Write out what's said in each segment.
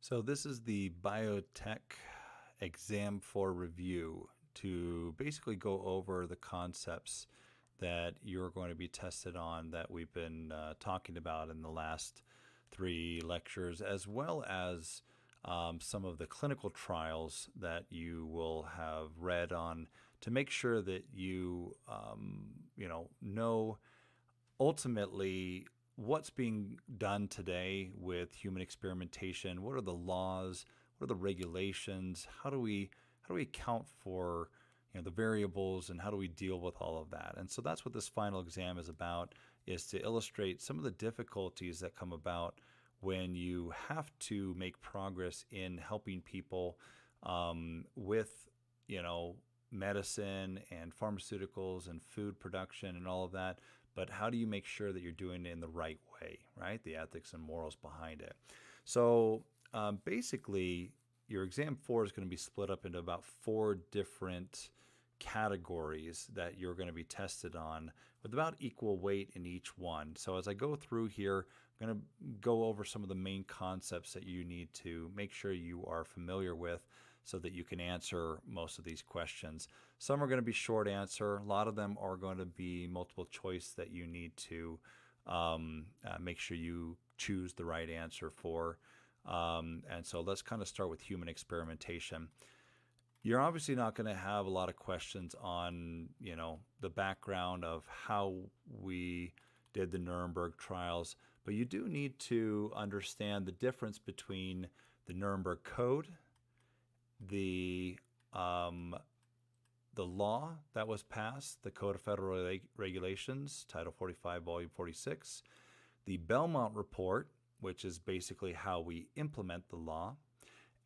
So this is the biotech exam for review to basically go over the concepts that you're going to be tested on that we've been talking about in the last three lectures, as well as some of the clinical trials that you will have read on to make sure that know ultimately what's being done today with human experimentation. What are the laws? What are the regulations? How do we account for the variables, and how do we deal with all of that? And so that's what this final exam is about, is to illustrate some of the difficulties that come about when you have to make progress in helping people with medicine and pharmaceuticals and food production and all of that. But how do you make sure that you're doing it in the right way, right? The ethics and morals behind it. So basically, your exam 4 is going to be split up into about 4 different categories that you're going to be tested on with about equal weight in each one. So as I go through here, I'm going to go over some of the main concepts that you need to make sure you are familiar with so that you can answer most of these questions. Some are going to be short answer. A lot of them are going to be multiple choice that you need to make sure you choose the right answer for. And so let's kind of start with human experimentation. You're obviously not going to have a lot of questions on, the background of how we did the Nuremberg trials, but you do need to understand the difference between the Nuremberg Code, the law that was passed, the Code of Federal Regulations, Title 45, Volume 46, the Belmont Report, which is basically how we implement the law,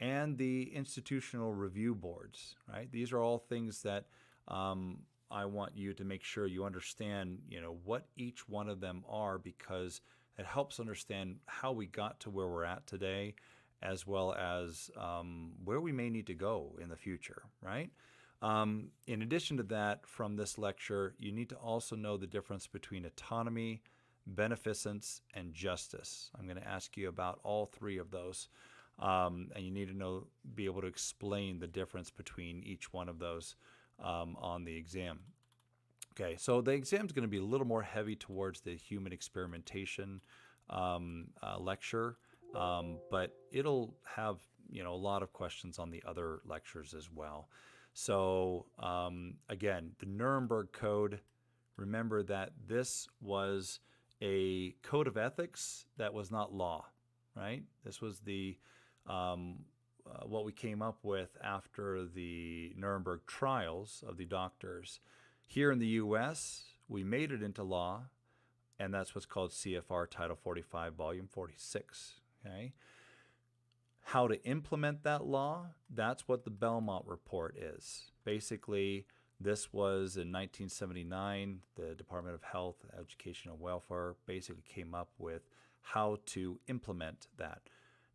and the institutional review boards, right? These are all things that I want you to make sure you understand, what each one of them are, because it helps understand how we got to where we're at today, as well as where we may need to go in the future, right? In addition to that, from this lecture, you need to also know the difference between autonomy, beneficence, and justice. I'm going to ask you about all 3 of those. And you need to be able to explain the difference between each one of those on the exam. Okay, so the exam is going to be a little more heavy towards the human experimentation lecture, but it'll have a lot of questions on the other lectures as well. So again, the Nuremberg Code. Remember that this was a code of ethics that was not law, right? This was the what we came up with after the Nuremberg trials of the doctors. Here in the U.S., we made it into law, and that's what's called CFR Title 45, Volume 46. Okay. How to implement that law, that's what the Belmont Report is. Basically, this was in 1979. The Department of Health, Education, and Welfare basically came up with how to implement that.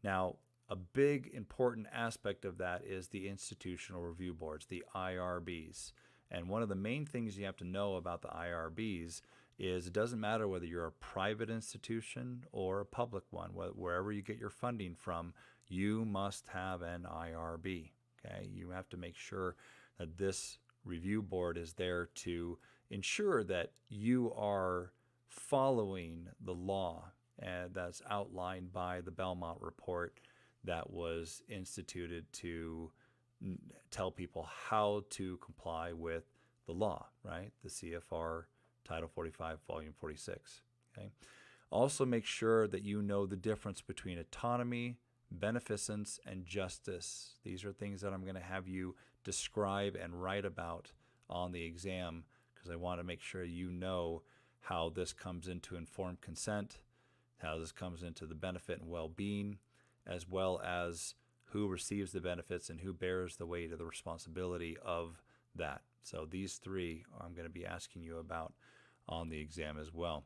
Now, a big important aspect of that is the institutional review boards, the IRBs. And one of the main things you have to know about the IRBs is it doesn't matter whether you're a private institution or a public one, wherever you get your funding from, you must have an IRB. Okay, you have to make sure that this review board is there to ensure that you are following the law that's outlined by the Belmont Report that was instituted to tell people how to comply with the law, right? The CFR Title 45, Volume 46. Okay. Also make sure that you know the difference between autonomy, beneficence, and justice. These are things that I'm going to have you describe and write about on the exam, because I want to make sure you know how this comes into informed consent, how this comes into the benefit and well-being, as well as who receives the benefits and who bears the weight of the responsibility of that. So these 3 I'm going to be asking you about on the exam as well.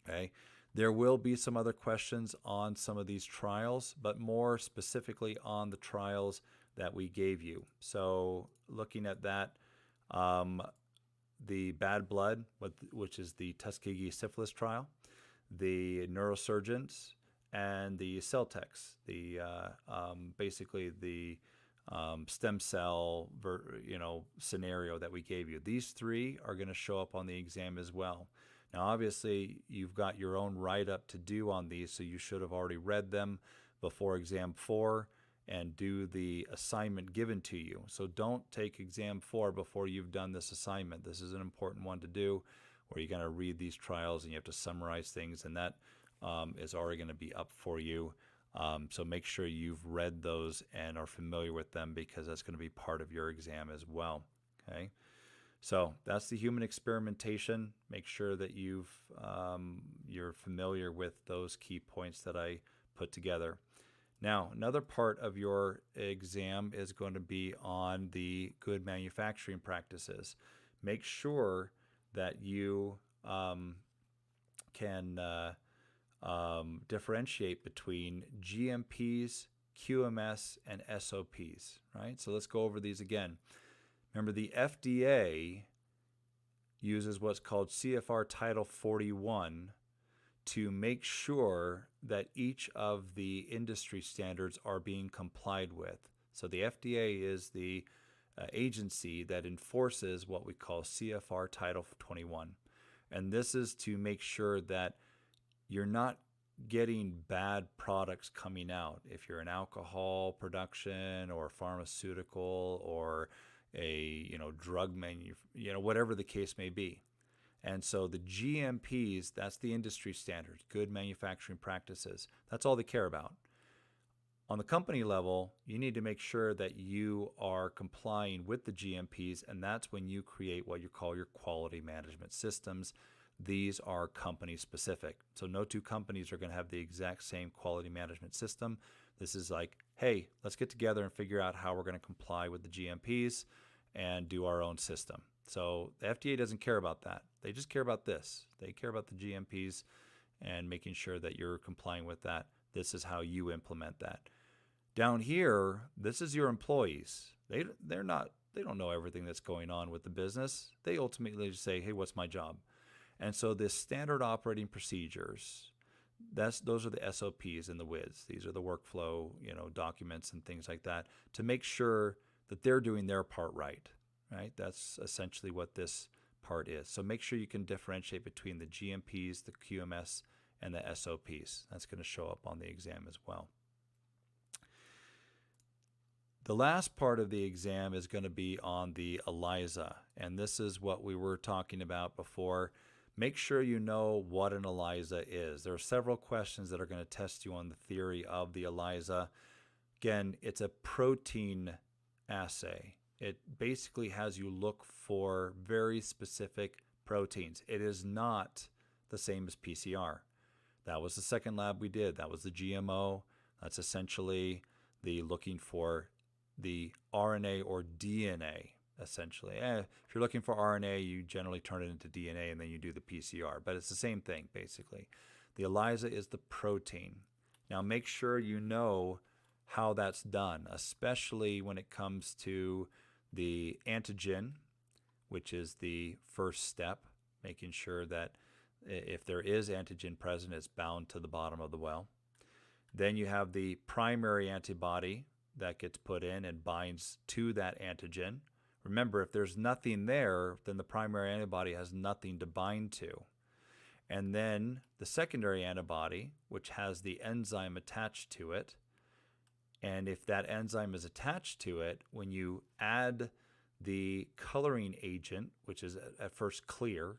Okay. There will be some other questions on some of these trials, but more specifically on the trials that we gave you. So looking at that, the bad blood, which is the Tuskegee syphilis trial, the neurosurgeons, and the cell tex, basically the stem cell scenario that we gave you. These three are going to show up on the exam as well. Now, obviously, you've got your own write-up to do on these, so you should have already read them before exam 4 and do the assignment given to you. So don't take exam 4 before you've done this assignment. This is an important one to do, where you're going to read these trials and you have to summarize things, and that is already going to be up for you. So make sure you've read those and are familiar with them, because that's going to be part of your exam as well. Okay, so that's the human experimentation. Make sure that you're familiar with those key points that I put together. Now, another part of your exam is going to be on the good manufacturing practices. Make sure that you can differentiate between GMPs, QMS, and SOPs, right? So let's go over these again. Remember, the FDA uses what's called CFR Title 41 to make sure that each of the industry standards are being complied with. So the FDA is the agency that enforces what we call CFR Title 21. And this is to make sure that you're not getting bad products coming out. If you're an alcohol production or pharmaceutical or a drug whatever the case may be. And so the GMPs, that's the industry standards, good manufacturing practices. That's all they care about. On the company level, you need to make sure that you are complying with the GMPs, and that's when you create what you call your quality management systems. These are company specific. So no two companies are going to have the exact same quality management system. This is like, hey, let's get together and figure out how we're going to comply with the GMPs and do our own system. So the FDA doesn't care about that. They just care about this. They care about the GMPs and making sure that you're complying with that. This is how you implement that. Down here, this is your employees. They don't know everything that's going on with the business. They ultimately just say, hey, what's my job? And so the standard operating procedures, those are the SOPs and the WIDs. These are the workflow, documents and things like that, to make sure that they're doing their part right. That's essentially what this part is. So make sure you can differentiate between the GMPs, the QMS, and the SOPs. That's going to show up on the exam as well. The last part of the exam is going to be on the ELISA, and this is what we were talking about before. Make sure you know what an ELISA is. There are several questions that are going to test you on the theory of the ELISA. Again, it's a protein assay. It basically has you look for very specific proteins. It is not the same as PCR. That was the second lab we did. That was the GMO. That's essentially the looking for the RNA or DNA, essentially. If you're looking for RNA, you generally turn it into DNA and then you do the PCR. But it's the same thing, basically. The ELISA is the protein. Now, make sure you know how that's done, especially when it comes to the antigen, which is the first step, making sure that if there is antigen present, it's bound to the bottom of the well. Then you have the primary antibody that gets put in and binds to that antigen. Remember, if there's nothing there, then the primary antibody has nothing to bind to. And then the secondary antibody, which has the enzyme attached to it. And if that enzyme is attached to it, when you add the coloring agent, which is at first clear,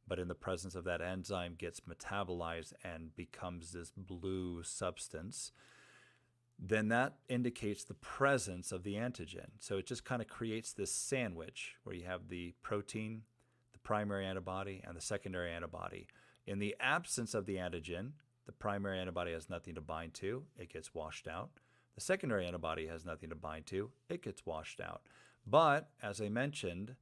but in the presence of that enzyme gets metabolized and becomes this blue substance, then that indicates the presence of the antigen. So it just kind of creates this sandwich where you have the protein, the primary antibody, and the secondary antibody. In the absence of the antigen, the primary antibody has nothing to bind to. It gets washed out. The secondary antibody has nothing to bind to. It gets washed out. But, as I mentioned,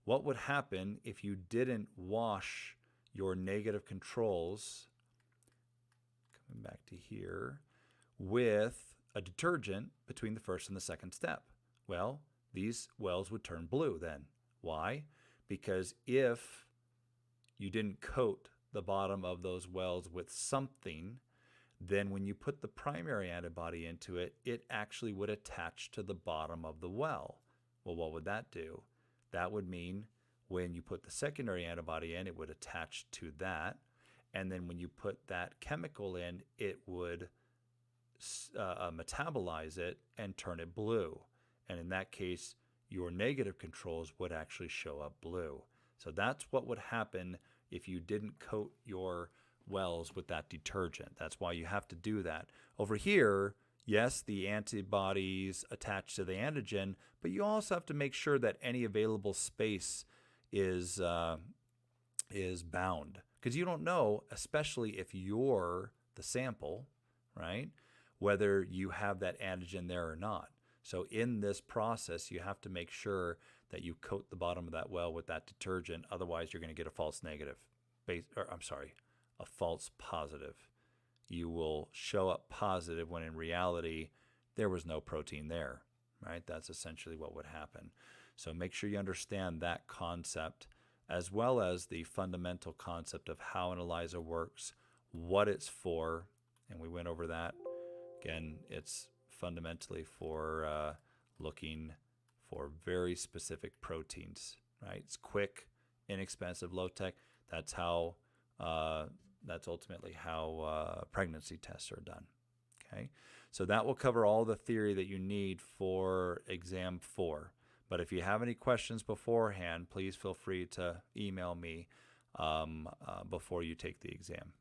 what would happen if you didn't wash your negative controls, coming back to here, with a detergent between the first and the second step? Well, these wells would turn blue then. Why? Because if you didn't coat the bottom of those wells with something, then when you put the primary antibody into it, it actually would attach to the bottom of the well. Well, what would that do? That would mean when you put the secondary antibody in, it would attach to that. And then when you put that chemical in, it would metabolize it and turn it blue. And in that case, your negative controls would actually show up blue. So that's what would happen if you didn't coat your wells with that detergent. That's why you have to do that. Over here, yes, the antibodies attach to the antigen, but you also have to make sure that any available space is bound, because you don't know, especially if you're the sample, right, whether you have that antigen there or not. So in this process, you have to make sure that you coat the bottom of that well with that detergent. Otherwise, you're going to get a false negative, a false positive. You will show up positive when in reality, there was no protein there, right? That's essentially what would happen. So make sure you understand that concept, as well as the fundamental concept of how an ELISA works, what it's for, and we went over that. Again, it's fundamentally for looking for very specific proteins, right? It's quick, inexpensive, low tech. That's how. That's ultimately how pregnancy tests are done. Okay, so that will cover all the theory that you need for exam 4. But if you have any questions beforehand, please feel free to email me before you take the exam.